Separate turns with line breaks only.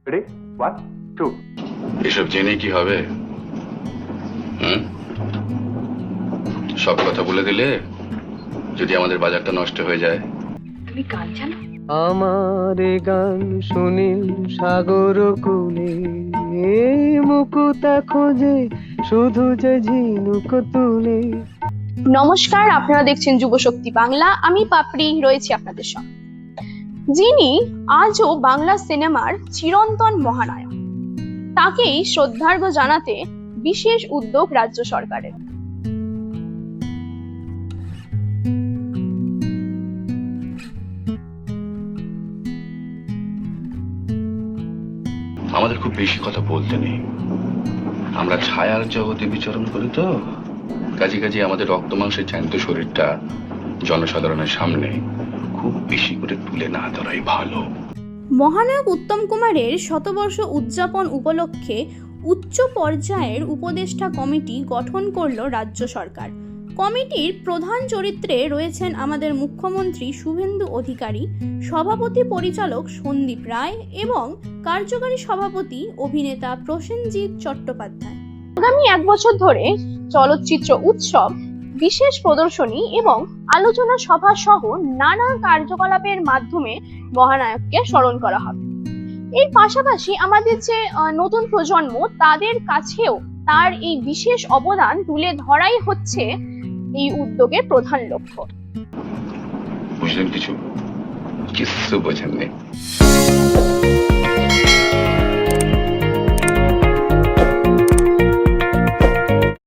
Ready, 1 2।
এসব জেনে কি হবে? সব কথা বলে দিলে যদি আমাদের বাজারটা নষ্ট হয়ে যায়।
তুমি গান জানো?
আমার গান শুনিল সাগর কূলে, মুকুতা খোঁজে শুধু যে ঝিনুক তুলে।
নমস্কার, আপনারা দেখছেন যুবশক্তি বাংলা। আমি পাপড়ি রয়েছি আপনাদের সঙ্গে, যিনি আজও বাংলা সিনেমার চিরন্তন মহানায়ক। তাকেই শ্রদ্ধার্ঘ্য জানাতে বিশেষ উদ্যোগ রাজ্য সরকারের।
আমাদের খুব বেশি কথা বলতে নেই, আমরা ছায়ার জগতে বিচরণ করি তো, কাজে আমাদের রক্ত মাংসের জ্যান্ত শরীরটা জনসাধারণের সামনে খুব বেশি করে তুলে না ধরাই ভালো।
মহানায়ক উত্তম কুমারের শতবর্ষ উদযাপন উপলক্ষে উচ্চ পর্যায়ের উপদেষ্টা কমিটি গঠন করল রাজ্য সরকার। কমিটির প্রধান চরিত্রে রয়েছেন আমাদের মুখ্যমন্ত্রী শুভেন্দু অধিকারী, সভাপতি পরিচালক সন্দীপ রায় এবং কার্যকারী সভাপতি অভিনেতা প্রসেনজিৎ চট্টোপাধ্যায়। আগামী 1 বছর ধরে চলচ্চিত্র উৎসব, বিশেষ প্রদর্শনী এবং আলোচনা সভা সহ নানা কার্যকলাপের মাধ্যমে মহানায়ককে স্মরণ করা হবে। এর পাশাপাশি আমাদের যে নতুন প্রজন্ম, তাদের কাছেও তার এই বিশেষ অবদান তুলে ধরাই হচ্ছে এই উদ্যোগের প্রধান লক্ষ্য।
বুঝলেন কিছু? কিছু বোঝেননি।